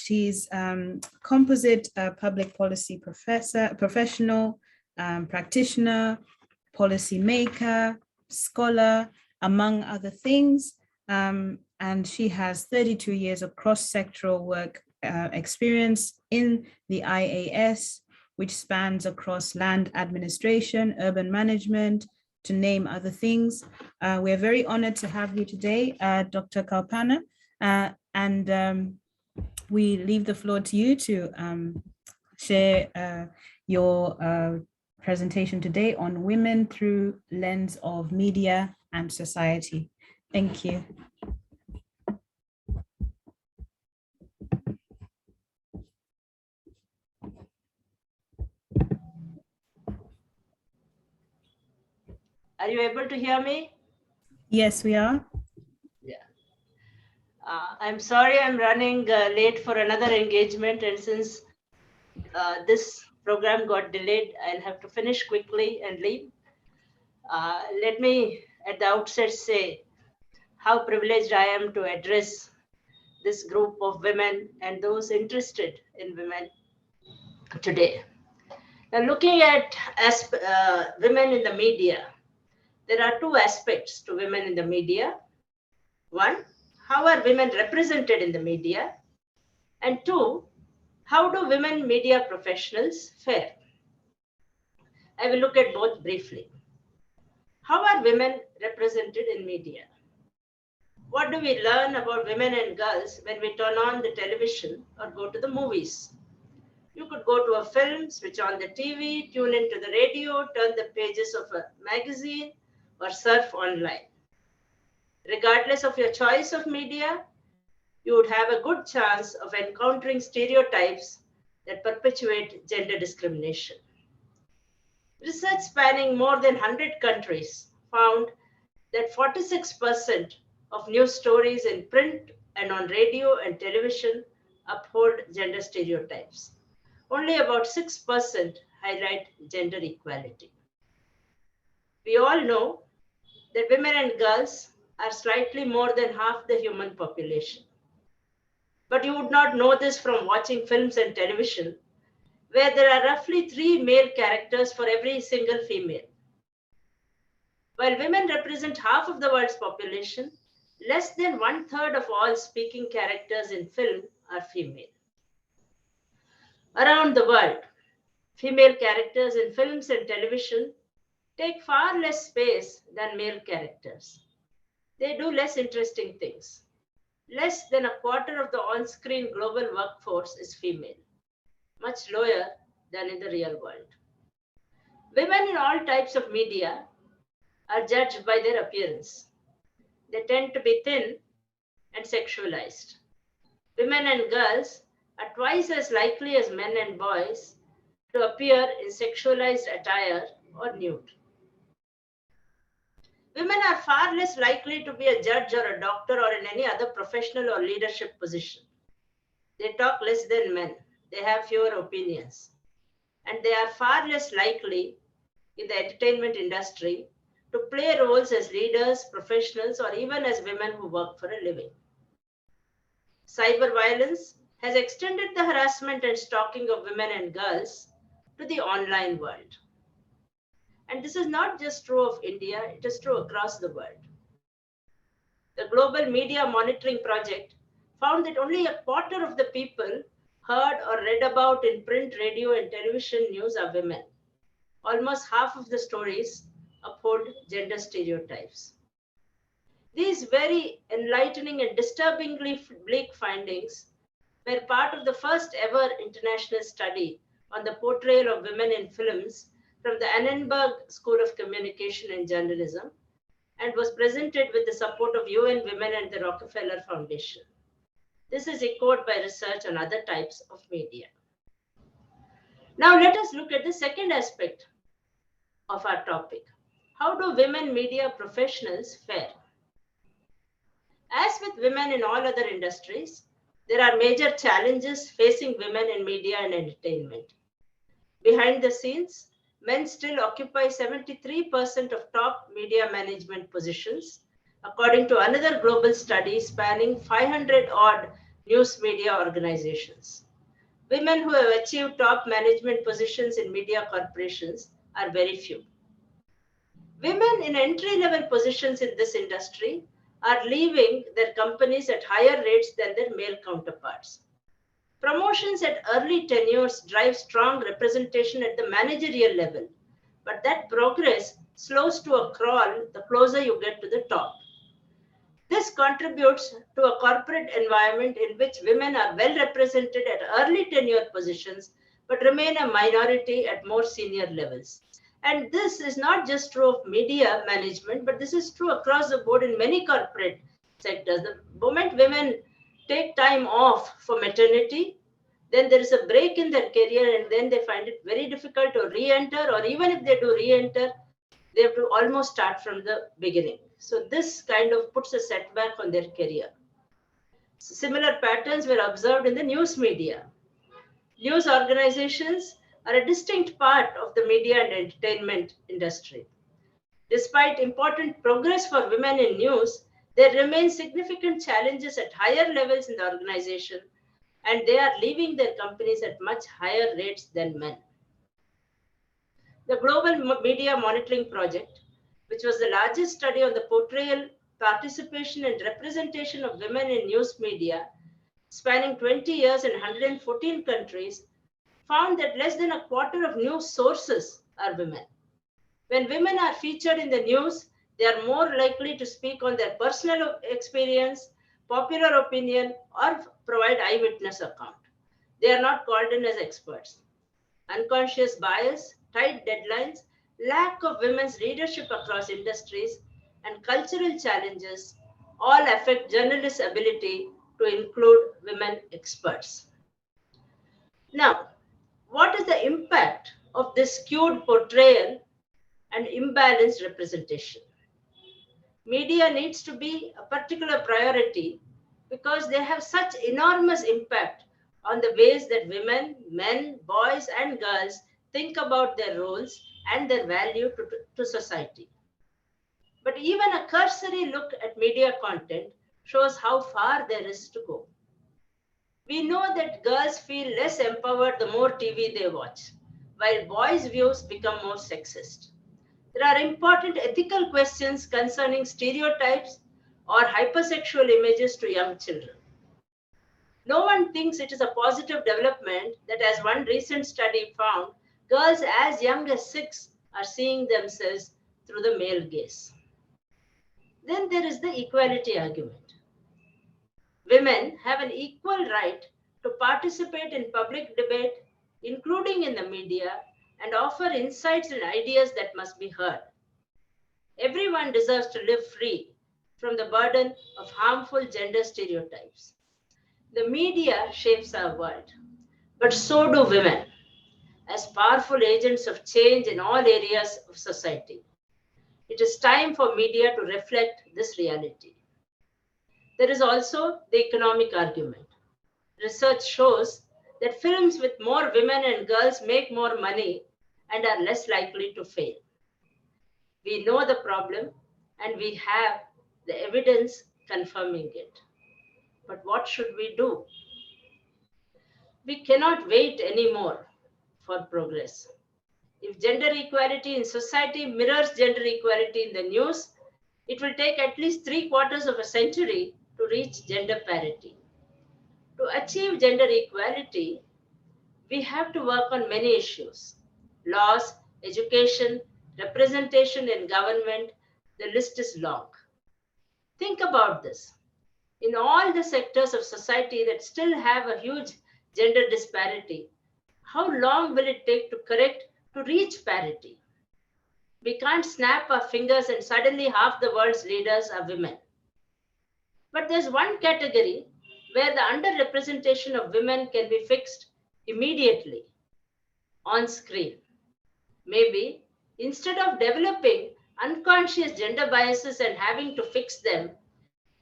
She's composite public policy professional, practitioner, policymaker, scholar, among other things. And she has 32 years of cross-sectoral work experience in the IAS, which spans across land administration, urban management, to name other things. We're very honored to have you today, Dr. Kalpana, and we leave the floor to you to share your presentation today on women through lens of media and society. Thank you. Are you able to hear me? Yes, we are. Yeah. I'm sorry I'm running late for another engagement, and since this program got delayed, I'll have to finish quickly and leave. Let me at the outset say how privileged I am to address this group of women and those interested in women today. Now, looking at women in the media, there are two aspects to women in the media. One, how are women represented in the media? And two, how do women media professionals fare? I will look at both briefly. How are women represented in media? What do we learn about women and girls when we turn on the television or go to the movies? You could go to a film, switch on the TV, tune into the radio, turn the pages of a magazine, or surf online. Regardless of your choice of media, you would have a good chance of encountering stereotypes that perpetuate gender discrimination. Research spanning more than 100 countries found that 46% of news stories in print and on radio and television uphold gender stereotypes. Only about 6% highlight gender equality. We all know that women and girls are slightly more than half the human population. But you would not know this from watching films and television, where there are roughly 3 male characters for every single female. While women represent half of the world's population, less than 1/3 of all speaking characters in film are female. Around the world, female characters in films and television take far less space than male characters. They do less interesting things. Less than a quarter of the on-screen global workforce is female, much lower than in the real world. Women in all types of media are judged by their appearance. They tend to be thin and sexualized. Women and girls are twice as likely as men and boys to appear in sexualized attire or nude. Women are far less likely to be a judge or a doctor or in any other professional or leadership position. They talk less than men. They have fewer opinions. And they are far less likely in the entertainment industry to play roles as leaders, professionals, or even as women who work for a living. Cyber violence has extended the harassment and stalking of women and girls to the online world. And this is not just true of India, it is true across the world. The Global Media Monitoring Project found that only a quarter of the people heard or read about in print, radio, and television news are women. Almost half of the stories uphold gender stereotypes. These very enlightening and disturbingly bleak findings were part of the first ever international study on the portrayal of women in films from the Annenberg School of Communication and Journalism, and was presented with the support of UN Women and the Rockefeller Foundation. This is echoed by research on other types of media. Now let us look at the second aspect of our topic. How do women media professionals fare? As with women in all other industries, there are major challenges facing women in media and entertainment. Behind the scenes, men still occupy 73% of top media management positions, according to another global study spanning 500 odd news media organizations. Women who have achieved top management positions in media corporations are very few. Women in entry-level positions in this industry are leaving their companies at higher rates than their male counterparts. Promotions at early tenures drive strong representation at the managerial level, but that progress slows to a crawl the closer you get to the top. This contributes to a corporate environment in which women are well represented at early tenure positions but remain a minority at more senior levels. And this is not just true of media management, but this is true across the board in many corporate sectors. The moment women take time off for maternity, then there is a break in their career, and then they find it very difficult to re-enter, or even if they do re-enter, they have to almost start from the beginning. So this kind of puts a setback on their career. Similar patterns were observed in the news media. News organizations are a distinct part of the media and entertainment industry. Despite important progress for women in news, there remain significant challenges at higher levels in the organization, and they are leaving their companies at much higher rates than men. The Global Media Monitoring Project, which was the largest study on the portrayal, participation, and representation of women in news media, spanning 20 years in 114 countries, found that less than a quarter of news sources are women. When women are featured in the news, they are more likely to speak on their personal experience, popular opinion, or provide eyewitness account. They are not called in as experts. Unconscious bias, tight deadlines, lack of women's leadership across industries, and cultural challenges all affect journalists' ability to include women experts. Now, what is the impact of this skewed portrayal and imbalanced representation? Media needs to be a particular priority because they have such enormous impact on the ways that women, men, boys, and girls think about their roles and their value to society. But even a cursory look at media content shows how far there is to go. We know that girls feel less empowered the more TV they watch, while boys' views become more sexist. There are important ethical questions concerning stereotypes or hypersexual images to young children. No one thinks it is a positive development that, as one recent study found, girls as young as 6 are seeing themselves through the male gaze. Then there is the equality argument. Women have an equal right to participate in public debate, including in the media, and offer insights and ideas that must be heard. Everyone deserves to live free from the burden of harmful gender stereotypes. The media shapes our world, but so do women, as powerful agents of change in all areas of society. It is time for media to reflect this reality. There is also the economic argument. Research shows that films with more women and girls make more money and are less likely to fail. We know the problem and we have the evidence confirming it. But what should we do? We cannot wait anymore for progress. If gender equality in society mirrors gender equality in the news, it will take at least 3/4 of a century to reach gender parity. To achieve gender equality, we have to work on many issues: laws, education, representation in government. The list is long. Think about this. In all the sectors of society that still have a huge gender disparity, how long will it take to correct to reach parity? We can't snap our fingers and suddenly half the world's leaders are women. But there's one category where the underrepresentation of women can be fixed immediately on screen. Maybe instead of developing unconscious gender biases and having to fix them,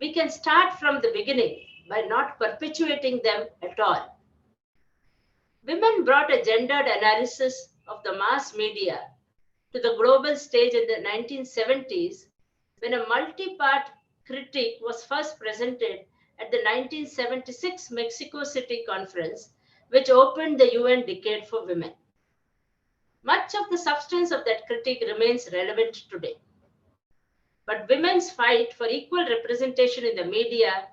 we can start from the beginning by not perpetuating them at all. Women brought a gendered analysis of the mass media to the global stage in the 1970s when a multi-part critique was first presented at the 1976 Mexico City Conference, which opened the UN Decade for Women. Much of the substance of that critique remains relevant today. But women's fight for equal representation in the media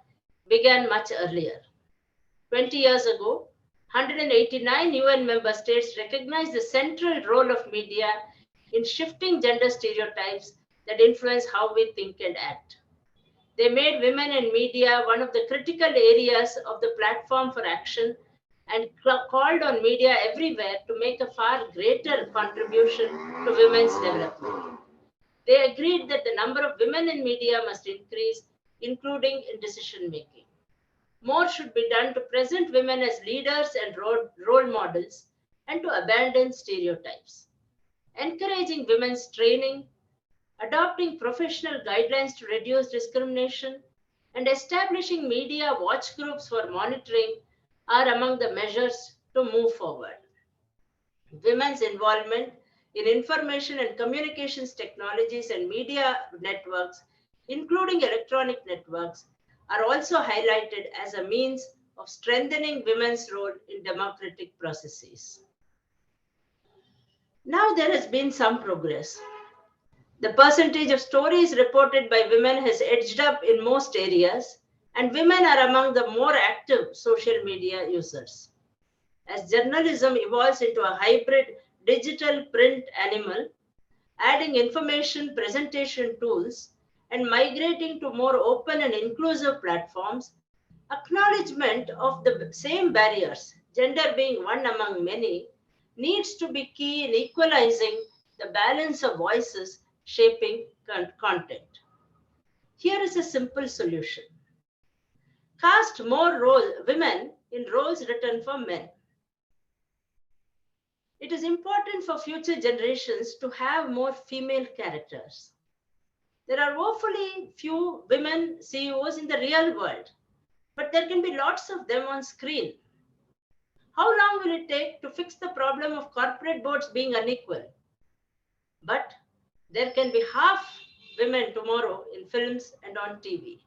began much earlier. 20 years ago, 189 UN member states recognized the central role of media in shifting gender stereotypes that influence how we think and act. They made women and media one of the critical areas of the platform for action and called on media everywhere to make a far greater contribution to women's development. They agreed that the number of women in media must increase, including in decision making. More should be done to present women as leaders and role models and to abandon stereotypes. Encouraging women's training, adopting professional guidelines to reduce discrimination, and establishing media watch groups for monitoring are among the measures to move forward. Women's involvement in information and communications technologies and media networks, including electronic networks, are also highlighted as a means of strengthening women's role in democratic processes. Now there has been some progress. The percentage of stories reported by women has edged up in most areas, and women are among the more active social media users. As journalism evolves into a hybrid digital print animal, adding information presentation tools and migrating to more open and inclusive platforms, acknowledgement of the same barriers, gender being one among many, needs to be key in equalizing the balance of voices shaping content. Here is a simple solution. Cast more women in roles written for men. It is important for future generations to have more female characters. There are woefully few women CEOs in the real world, but there can be lots of them on screen. How long will it take to fix the problem of corporate boards being unequal? But there can be half women tomorrow in films and on TV.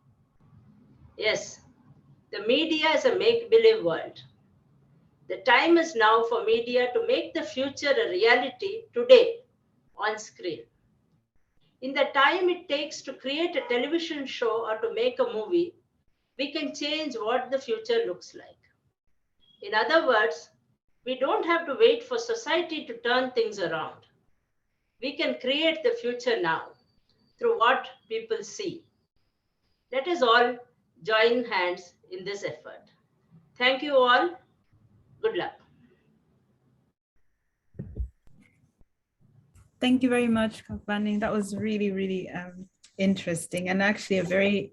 Yes, the media is a make-believe world. The time is now for media to make the future a reality today on screen. In the time it takes to create a television show or to make a movie, we can change what the future looks like. In other words, we don't have to wait for society to turn things around. We can create the future now through what people see. Let us all join hands in this effort. Thank you all. Good luck. Thank you very much, Kalpana. That was really, really interesting and actually a very